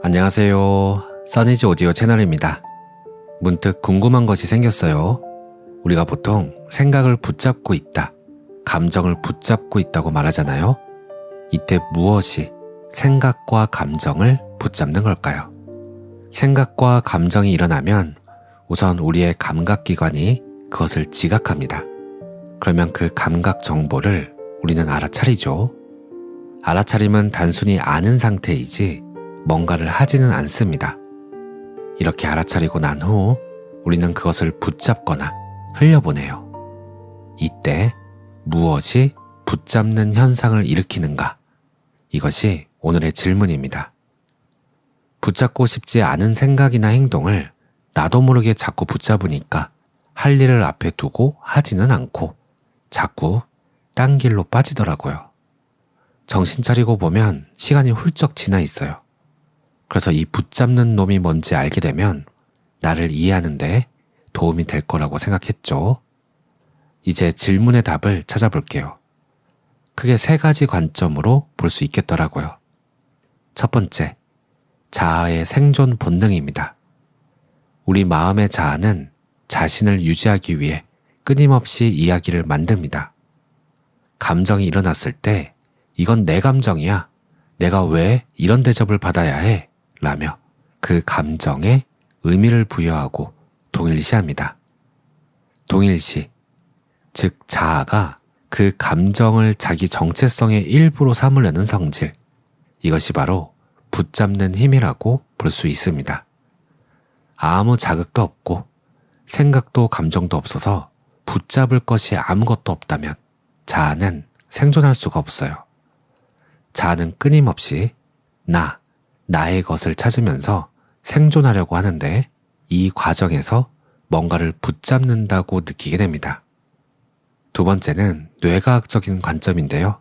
안녕하세요. 써니즈 오디오 채널입니다. 문득 궁금한 것이 생겼어요. 우리가 보통 생각을 붙잡고 있다, 감정을 붙잡고 있다고 말하잖아요. 이때 무엇이 생각과 감정을 붙잡는 걸까요? 생각과 감정이 일어나면 우선 우리의 감각기관이 그것을 지각합니다. 그러면 그 감각 정보를 우리는 알아차리죠. 알아차림은 단순히 아는 상태이지 뭔가를 하지는 않습니다. 이렇게 알아차리고 난 후 우리는 그것을 붙잡거나 흘려보내요. 이때 무엇이 붙잡는 현상을 일으키는가? 이것이 오늘의 질문입니다. 붙잡고 싶지 않은 생각이나 행동을 나도 모르게 자꾸 붙잡으니까 할 일을 앞에 두고 하지는 않고 자꾸 딴 길로 빠지더라고요. 정신 차리고 보면 시간이 훌쩍 지나 있어요. 그래서 이 붙잡는 놈이 뭔지 알게 되면 나를 이해하는데 도움이 될 거라고 생각했죠. 이제 질문의 답을 찾아볼게요. 크게 3가지 관점으로 볼 수 있겠더라고요. 첫 번째, 자아의 생존 본능입니다. 우리 마음의 자아는 자신을 유지하기 위해 끊임없이 이야기를 만듭니다. 감정이 일어났을 때 이건 내 감정이야. 내가 왜 이런 대접을 받아야 해? 라며 그 감정에 의미를 부여하고 동일시합니다. 동일시, 즉 자아가 그 감정을 자기 정체성의 일부로 삼으려는 성질, 이것이 바로 붙잡는 힘이라고 볼 수 있습니다. 아무 자극도 없고 생각도 감정도 없어서 붙잡을 것이 아무것도 없다면 자아는 생존할 수가 없어요. 자아는 끊임없이 나의 것을 찾으면서 생존하려고 하는데 이 과정에서 뭔가를 붙잡는다고 느끼게 됩니다. 두 번째는 뇌과학적인 관점인데요.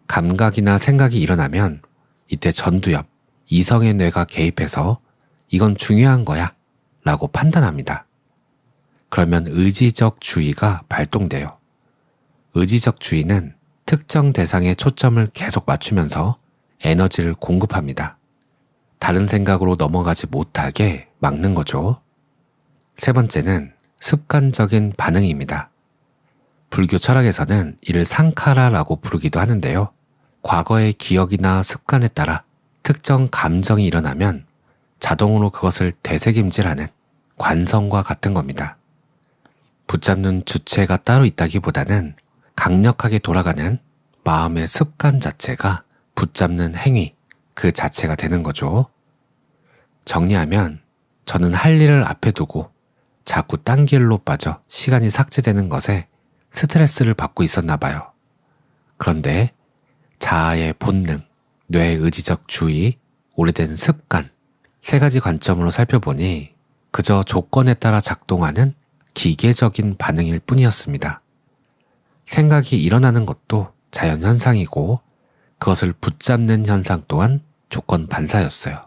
감각이나 생각이 일어나면 이때 전두엽, 이성의 뇌가 개입해서 이건 중요한 거야 라고 판단합니다. 그러면 의지적 주의가 발동돼요. 의지적 주의는 특정 대상에 초점을 계속 맞추면서 에너지를 공급합니다. 다른 생각으로 넘어가지 못하게 막는 거죠. 세 번째는 습관적인 반응입니다. 불교 철학에서는 이를 상카라라고 부르기도 하는데요. 과거의 기억이나 습관에 따라 특정 감정이 일어나면 자동으로 그것을 되새김질하는 관성과 같은 겁니다. 붙잡는 주체가 따로 있다기보다는 강력하게 돌아가는 마음의 습관 자체가 붙잡는 행위, 그 자체가 되는 거죠. 정리하면 저는 할 일을 앞에 두고 자꾸 딴 길로 빠져 시간이 삭제되는 것에 스트레스를 받고 있었나 봐요. 그런데 자아의 본능, 뇌의 의지적 주의, 오래된 습관, 3가지 관점으로 살펴보니 그저 조건에 따라 작동하는 기계적인 반응일 뿐이었습니다. 생각이 일어나는 것도 자연현상이고 그것을 붙잡는 현상 또한 조건 반사였어요.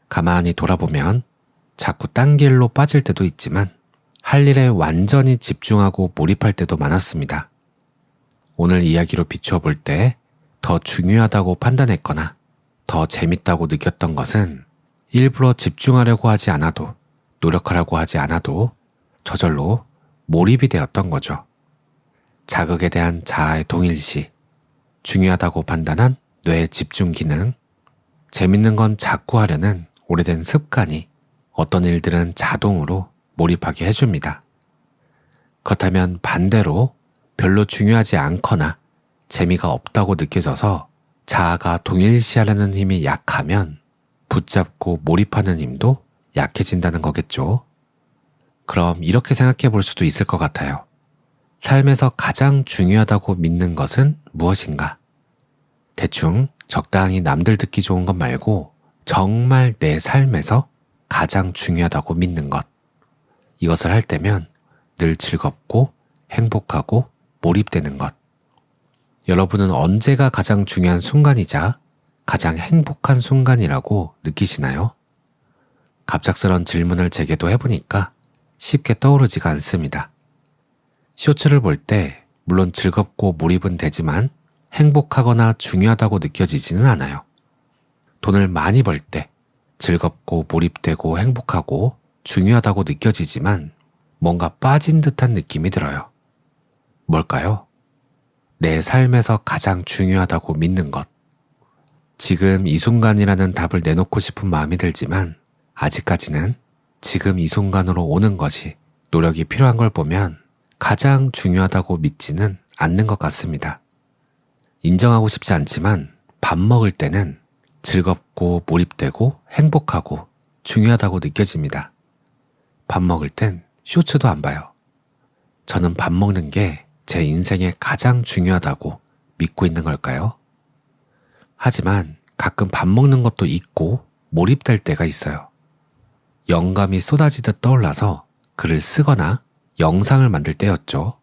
가만히 돌아보면 자꾸 딴 길로 빠질 때도 있지만 할 일에 완전히 집중하고 몰입할 때도 많았습니다. 오늘 이야기로 비추어 볼 때 더 중요하다고 판단했거나 더 재밌다고 느꼈던 것은 일부러 집중하려고 하지 않아도, 노력하려고 하지 않아도 저절로 몰입이 되었던 거죠. 자극에 대한 자아의 동일시, 중요하다고 판단한 뇌의 집중 기능, 재밌는 건 자꾸 하려는 오래된 습관이 어떤 일들은 자동으로 몰입하게 해줍니다. 그렇다면 반대로 별로 중요하지 않거나 재미가 없다고 느껴져서 자아가 동일시하려는 힘이 약하면 붙잡고 몰입하는 힘도 약해진다는 거겠죠. 그럼 이렇게 생각해 볼 수도 있을 것 같아요. 삶에서 가장 중요하다고 믿는 것은 무엇인가? 대충 적당히 남들 듣기 좋은 것 말고 정말 내 삶에서 가장 중요하다고 믿는 것. 이것을 할 때면 늘 즐겁고 행복하고 몰입되는 것. 여러분은 언제가 가장 중요한 순간이자 가장 행복한 순간이라고 느끼시나요? 갑작스런 질문을 제게도 해보니까 쉽게 떠오르지가 않습니다. 쇼츠를 볼 때 물론 즐겁고 몰입은 되지만 행복하거나 중요하다고 느껴지지는 않아요. 돈을 많이 벌 때, 즐겁고 몰입되고 행복하고 중요하다고 느껴지지만 뭔가 빠진 듯한 느낌이 들어요. 뭘까요? 내 삶에서 가장 중요하다고 믿는 것. 지금 이 순간이라는 답을 내놓고 싶은 마음이 들지만 아직까지는 지금 이 순간으로 오는 것이 노력이 필요한 걸 보면 가장 중요하다고 믿지는 않는 것 같습니다. 인정하고 싶지 않지만 밥 먹을 때는 즐겁고 몰입되고 행복하고 중요하다고 느껴집니다. 밥 먹을 땐 쇼츠도 안 봐요. 저는 밥 먹는 게 제 인생에 가장 중요하다고 믿고 있는 걸까요? 하지만 가끔 밥 먹는 것도 있고 몰입될 때가 있어요. 영감이 쏟아지듯 떠올라서 글을 쓰거나 영상을 만들 때였죠.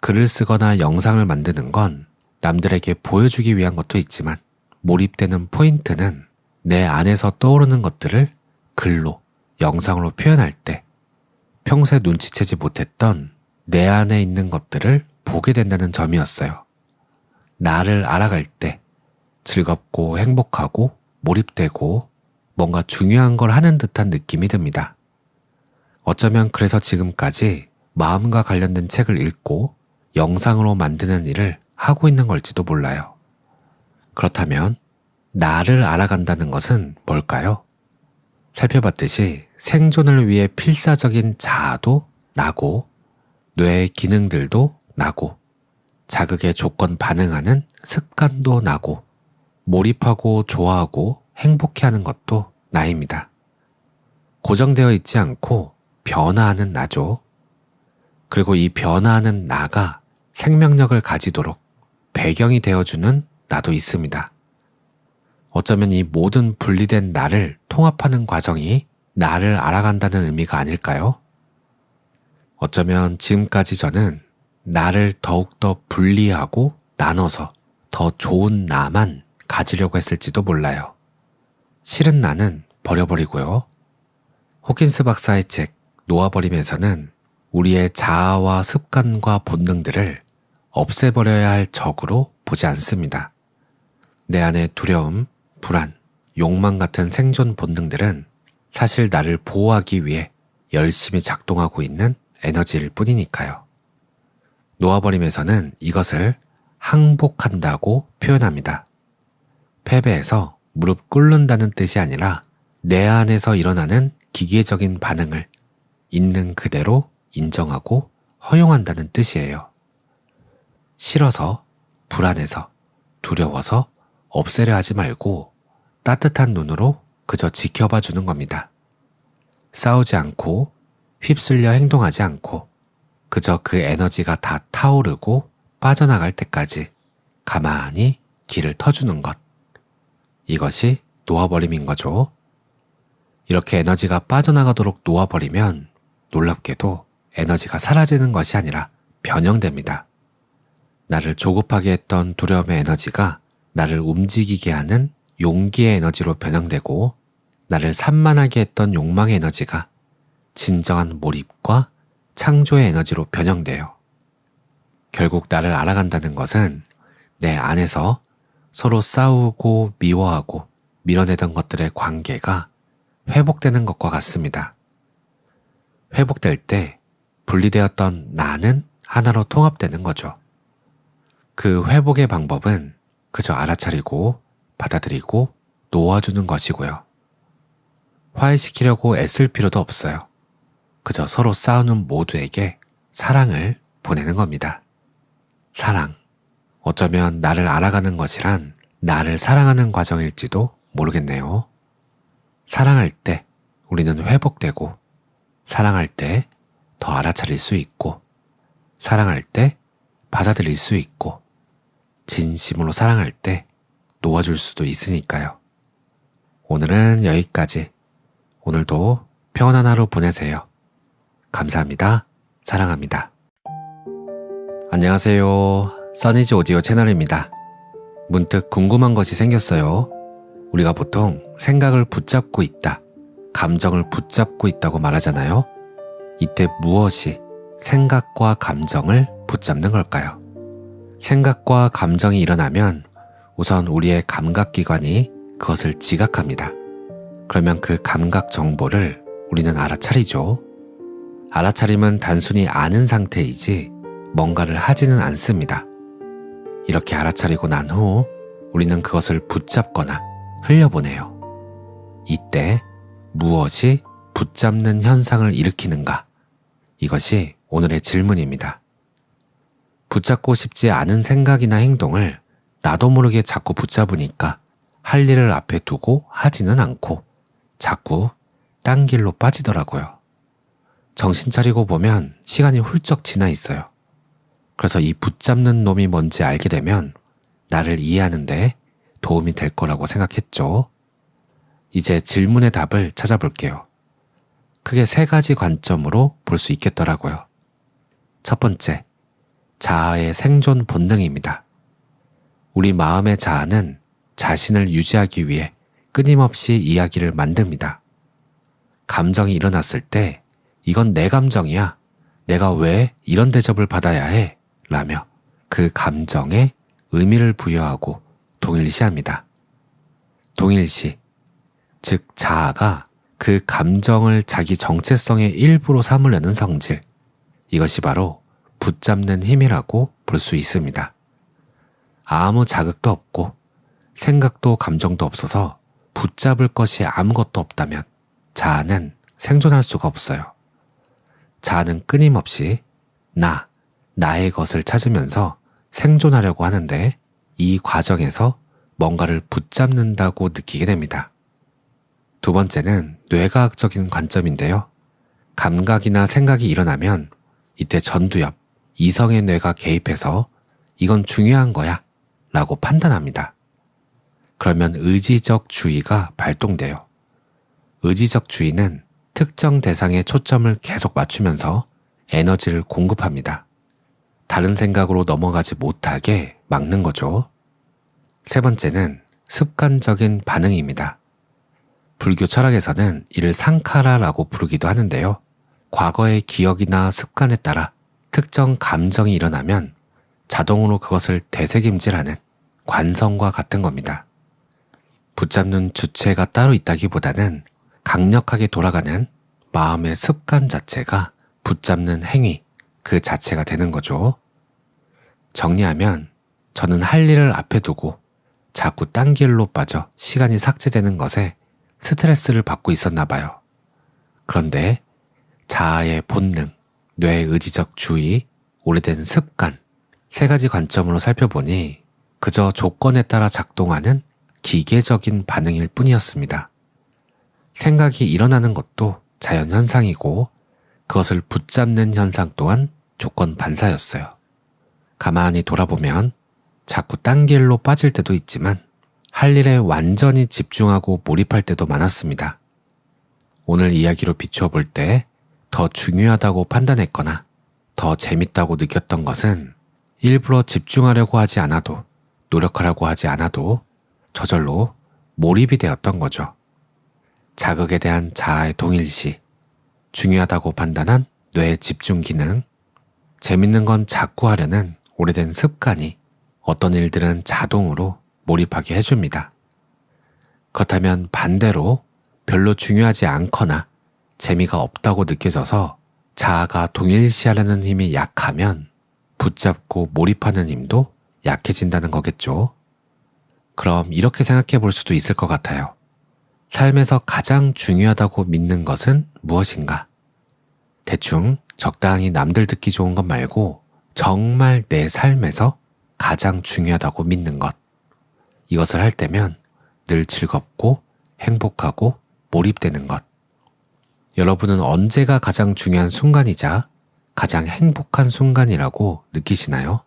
글을 쓰거나 영상을 만드는 건 남들에게 보여주기 위한 것도 있지만 몰입되는 포인트는 내 안에서 떠오르는 것들을 글로, 영상으로 표현할 때 평소에 눈치채지 못했던 내 안에 있는 것들을 보게 된다는 점이었어요. 나를 알아갈 때 즐겁고 행복하고 몰입되고 뭔가 중요한 걸 하는 듯한 느낌이 듭니다. 어쩌면 그래서 지금까지 마음과 관련된 책을 읽고 영상으로 만드는 일을 하고 있는 걸지도 몰라요. 그렇다면 나를 알아간다는 것은 뭘까요? 살펴봤듯이 생존을 위해 필사적인 자아도 나고 뇌의 기능들도 나고 자극에 조건 반응하는 습관도 나고 몰입하고 좋아하고 행복해하는 것도 나입니다. 고정되어 있지 않고 변화하는 나죠. 그리고 이 변화하는 나가 생명력을 가지도록 배경이 되어주는 나도 있습니다. 어쩌면 이 모든 분리된 나를 통합하는 과정이 나를 알아간다는 의미가 아닐까요? 어쩌면 지금까지 저는 나를 더욱더 분리하고 나눠서 더 좋은 나만 가지려고 했을지도 몰라요. 싫은 나는 버려버리고요. 호킨스 박사의 책 놓아버림에서는 우리의 자아와 습관과 본능들을 없애버려야 할 적으로 보지 않습니다. 내 안의 두려움, 불안, 욕망 같은 생존 본능들은 사실 나를 보호하기 위해 열심히 작동하고 있는 에너지일 뿐이니까요. 놓아버림에서는 이것을 항복한다고 표현합니다. 패배해서 무릎 꿇는다는 뜻이 아니라 내 안에서 일어나는 기계적인 반응을 있는 그대로 인정하고 허용한다는 뜻이에요. 싫어서, 불안해서, 두려워서 없애려 하지 말고 따뜻한 눈으로 그저 지켜봐 주는 겁니다. 싸우지 않고 휩쓸려 행동하지 않고 그저 그 에너지가 다 타오르고 빠져나갈 때까지 가만히 길을 터주는 것. 이것이 놓아버림인 거죠. 이렇게 에너지가 빠져나가도록 놓아버리면 놀랍게도 에너지가 사라지는 것이 아니라 변형됩니다. 나를 조급하게 했던 두려움의 에너지가 나를 움직이게 하는 용기의 에너지로 변형되고 나를 산만하게 했던 욕망의 에너지가 진정한 몰입과 창조의 에너지로 변형돼요. 결국 나를 알아간다는 것은 내 안에서 서로 싸우고 미워하고 밀어내던 것들의 관계가 회복되는 것과 같습니다. 회복될 때 분리되었던 나는 하나로 통합되는 거죠. 그 회복의 방법은 그저 알아차리고 받아들이고 놓아주는 것이고요. 화해시키려고 애쓸 필요도 없어요. 그저 서로 싸우는 모두에게 사랑을 보내는 겁니다. 사랑. 어쩌면 나를 알아가는 것이란 나를 사랑하는 과정일지도 모르겠네요. 사랑할 때 우리는 회복되고, 사랑할 때 더 알아차릴 수 있고, 사랑할 때 받아들일 수 있고, 진심으로 사랑할 때 놓아줄 수도 있으니까요. 오늘은 여기까지. 오늘도 평안한 하루 보내세요. 감사합니다. 사랑합니다. 안녕하세요. 써니즈 오디오 채널입니다. 문득 궁금한 것이 생겼어요. 우리가 보통 생각을 붙잡고 있다, 감정을 붙잡고 있다고 말하잖아요. 이때 무엇이 생각과 감정을 붙잡는 걸까요? 생각과 감정이 일어나면 우선 우리의 감각기관이 그것을 지각합니다. 그러면 그 감각 정보를 우리는 알아차리죠. 알아차림은 단순히 아는 상태이지 뭔가를 하지는 않습니다. 이렇게 알아차리고 난 후 우리는 그것을 붙잡거나 흘려보내요. 이때 무엇이 붙잡는 현상을 일으키는가? 이것이 오늘의 질문입니다. 붙잡고 싶지 않은 생각이나 행동을 나도 모르게 자꾸 붙잡으니까 할 일을 앞에 두고 하지는 않고 자꾸 딴 길로 빠지더라고요. 정신 차리고 보면 시간이 훌쩍 지나 있어요. 그래서 이 붙잡는 놈이 뭔지 알게 되면 나를 이해하는데 도움이 될 거라고 생각했죠. 이제 질문의 답을 찾아볼게요. 크게 3가지 관점으로 볼 수 있겠더라고요. 첫 번째, 자아의 생존 본능입니다. 우리 마음의 자아는 자신을 유지하기 위해 끊임없이 이야기를 만듭니다. 감정이 일어났을 때 이건 내 감정이야. 내가 왜 이런 대접을 받아야 해? 라며 그 감정에 의미를 부여하고 동일시합니다. 동일시, 즉 자아가 그 감정을 자기 정체성의 일부로 삼으려는 성질, 이것이 바로 붙잡는 힘이라고 볼 수 있습니다. 아무 자극도 없고 생각도 감정도 없어서 붙잡을 것이 아무것도 없다면 자아는 생존할 수가 없어요. 자아는 끊임없이 나의 것을 찾으면서 생존하려고 하는데 이 과정에서 뭔가를 붙잡는다고 느끼게 됩니다. 두 번째는 뇌과학적인 관점인데요. 감각이나 생각이 일어나면 이때 전두엽, 이성의 뇌가 개입해서 이건 중요한 거야 라고 판단합니다. 그러면 의지적 주의가 발동돼요. 의지적 주의는 특정 대상에 초점을 계속 맞추면서 에너지를 공급합니다. 다른 생각으로 넘어가지 못하게 막는 거죠. 세 번째는 습관적인 반응입니다. 불교 철학에서는 이를 상카라라고 부르기도 하는데요. 과거의 기억이나 습관에 따라 특정 감정이 일어나면 자동으로 그것을 되새김질하는 관성과 같은 겁니다. 붙잡는 주체가 따로 있다기보다는 강력하게 돌아가는 마음의 습관 자체가 붙잡는 행위, 그 자체가 되는 거죠. 정리하면 저는 할 일을 앞에 두고 자꾸 딴 길로 빠져 시간이 삭제되는 것에 스트레스를 받고 있었나 봐요. 그런데 자아의 본능, 뇌의 의지적 주의, 오래된 습관, 3가지 관점으로 살펴보니 그저 조건에 따라 작동하는 기계적인 반응일 뿐이었습니다. 생각이 일어나는 것도 자연현상이고 그것을 붙잡는 현상 또한 조건 반사였어요. 가만히 돌아보면 자꾸 딴 길로 빠질 때도 있지만 할 일에 완전히 집중하고 몰입할 때도 많았습니다. 오늘 이야기로 비추어 볼 때 더 중요하다고 판단했거나 더 재밌다고 느꼈던 것은 일부러 집중하려고 하지 않아도 노력하려고 하지 않아도 저절로 몰입이 되었던 거죠. 자극에 대한 자아의 동일시, 중요하다고 판단한 뇌의 집중 기능, 재밌는 건 자꾸 하려는 오래된 습관이 어떤 일들은 자동으로 몰입하게 해줍니다. 그렇다면 반대로 별로 중요하지 않거나 재미가 없다고 느껴져서 자아가 동일시하려는 힘이 약하면 붙잡고 몰입하는 힘도 약해진다는 거겠죠. 그럼 이렇게 생각해 볼 수도 있을 것 같아요. 삶에서 가장 중요하다고 믿는 것은 무엇인가? 대충 적당히 남들 듣기 좋은 것 말고 정말 내 삶에서 가장 중요하다고 믿는 것. 이것을 할 때면 늘 즐겁고 행복하고 몰입되는 것. 여러분은 언제가 가장 중요한 순간이자 가장 행복한 순간이라고 느끼시나요?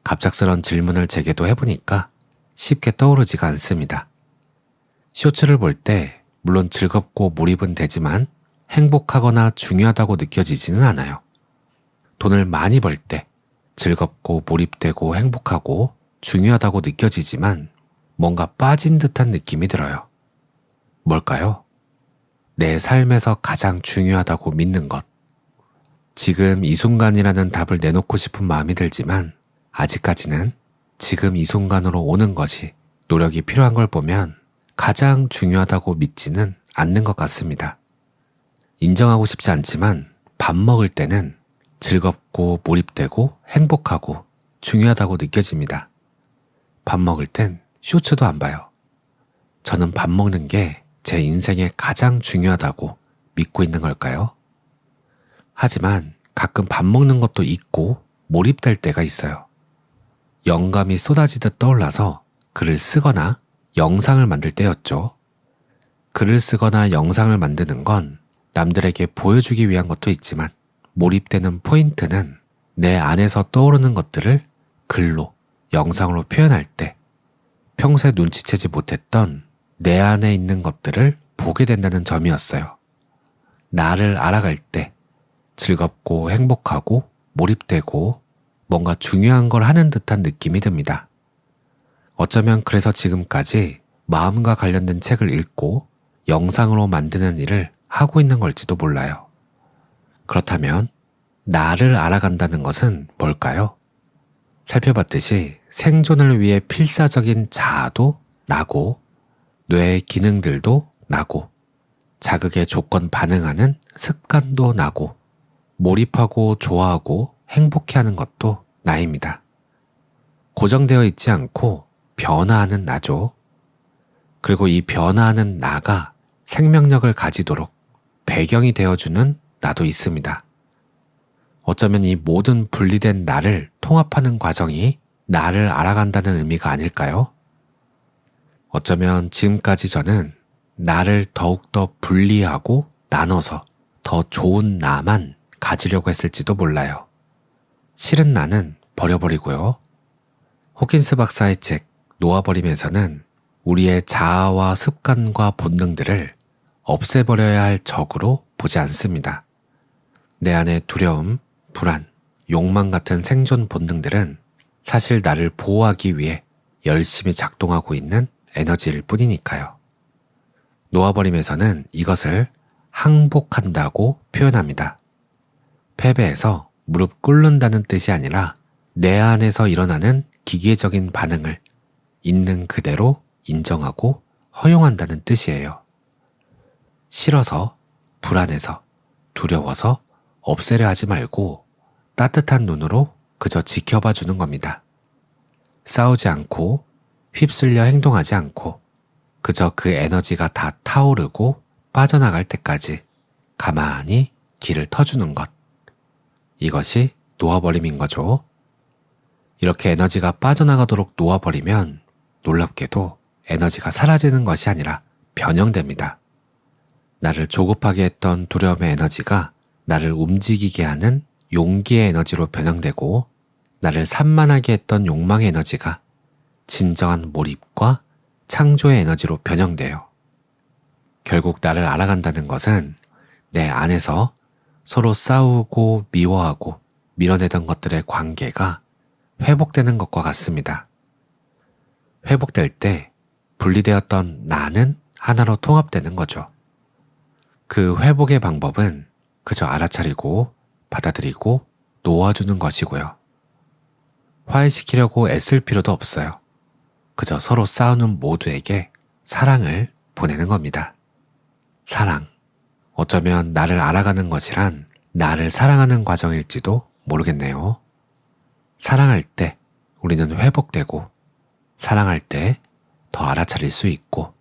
갑작스런 질문을 제게도 해보니까 쉽게 떠오르지가 않습니다. 쇼츠를 볼 때 물론 즐겁고 몰입은 되지만 행복하거나 중요하다고 느껴지지는 않아요. 돈을 많이 벌 때 즐겁고 몰입되고 행복하고 중요하다고 느껴지지만 뭔가 빠진 듯한 느낌이 들어요. 뭘까요? 내 삶에서 가장 중요하다고 믿는 것. 지금 이 순간이라는 답을 내놓고 싶은 마음이 들지만 아직까지는 지금 이 순간으로 오는 것이 노력이 필요한 걸 보면 가장 중요하다고 믿지는 않는 것 같습니다. 인정하고 싶지 않지만 밥 먹을 때는 즐겁고 몰입되고 행복하고 중요하다고 느껴집니다. 밥 먹을 땐 쇼츠도 안 봐요. 저는 밥 먹는 게 제 인생에 가장 중요하다고 믿고 있는 걸까요? 하지만 가끔 밥 먹는 것도 있고 몰입될 때가 있어요. 영감이 쏟아지듯 떠올라서 글을 쓰거나 영상을 만들 때였죠. 글을 쓰거나 영상을 만드는 건 남들에게 보여주기 위한 것도 있지만 몰입되는 포인트는 내 안에서 떠오르는 것들을 글로, 영상으로 표현할 때 평소에 눈치채지 못했던 내 안에 있는 것들을 보게 된다는 점이었어요. 나를 알아갈 때 즐겁고 행복하고 몰입되고 뭔가 중요한 걸 하는 듯한 느낌이 듭니다. 어쩌면 그래서 지금까지 마음과 관련된 책을 읽고 영상으로 만드는 일을 하고 있는 걸지도 몰라요. 그렇다면 나를 알아간다는 것은 뭘까요? 살펴봤듯이 생존을 위해 필사적인 자아도 나고 뇌의 기능들도 나고 자극에 조건 반응하는 습관도 나고 몰입하고 좋아하고 행복해하는 것도 나입니다. 고정되어 있지 않고 변화하는 나죠. 그리고 이 변화하는 나가 생명력을 가지도록 배경이 되어주는 나도 있습니다. 어쩌면 이 모든 분리된 나를 통합하는 과정이 나를 알아간다는 의미가 아닐까요? 어쩌면 지금까지 저는 나를 더욱더 분리하고 나눠서 더 좋은 나만 가지려고 했을지도 몰라요. 싫은 나는 버려버리고요. 호킨스 박사의 책 놓아버림에서는 우리의 자아와 습관과 본능들을 없애버려야 할 적으로 보지 않습니다. 내 안의 두려움, 불안, 욕망 같은 생존 본능들은 사실 나를 보호하기 위해 열심히 작동하고 있는 에너지일 뿐이니까요. 놓아버림에서는 이것을 항복한다고 표현합니다. 패배에서 무릎 꿇는다는 뜻이 아니라 내 안에서 일어나는 기계적인 반응을 있는 그대로 인정하고 허용한다는 뜻이에요. 싫어서, 불안해서, 두려워서 없애려 하지 말고 따뜻한 눈으로 그저 지켜봐 주는 겁니다. 싸우지 않고 휩쓸려 행동하지 않고 그저 그 에너지가 다 타오르고 빠져나갈 때까지 가만히 길을 터주는 것. 이것이 놓아버림인 거죠. 이렇게 에너지가 빠져나가도록 놓아버리면 놀랍게도 에너지가 사라지는 것이 아니라 변형됩니다. 나를 조급하게 했던 두려움의 에너지가 나를 움직이게 하는 용기의 에너지로 변형되고 나를 산만하게 했던 욕망의 에너지가 진정한 몰입과 창조의 에너지로 변형돼요. 결국 나를 알아간다는 것은 내 안에서 서로 싸우고 미워하고 밀어내던 것들의 관계가 회복되는 것과 같습니다. 회복될 때 분리되었던 나는 하나로 통합되는 거죠. 그 회복의 방법은 그저 알아차리고 받아들이고 놓아주는 것이고요. 화해시키려고 애쓸 필요도 없어요. 그저 서로 싸우는 모두에게 사랑을 보내는 겁니다. 사랑. 어쩌면 나를 알아가는 것이란 나를 사랑하는 과정일지도 모르겠네요. 사랑할 때 우리는 회복되고, 사랑할 때 더 알아차릴 수 있고,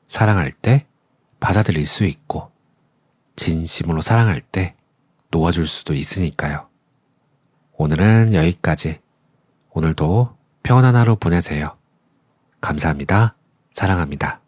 사랑할 때 받아들일 수 있고, 진심으로 사랑할 때 놓아줄 수도 있으니까요. 오늘은 여기까지. 오늘도 평온한 하루 보내세요. 감사합니다. 사랑합니다.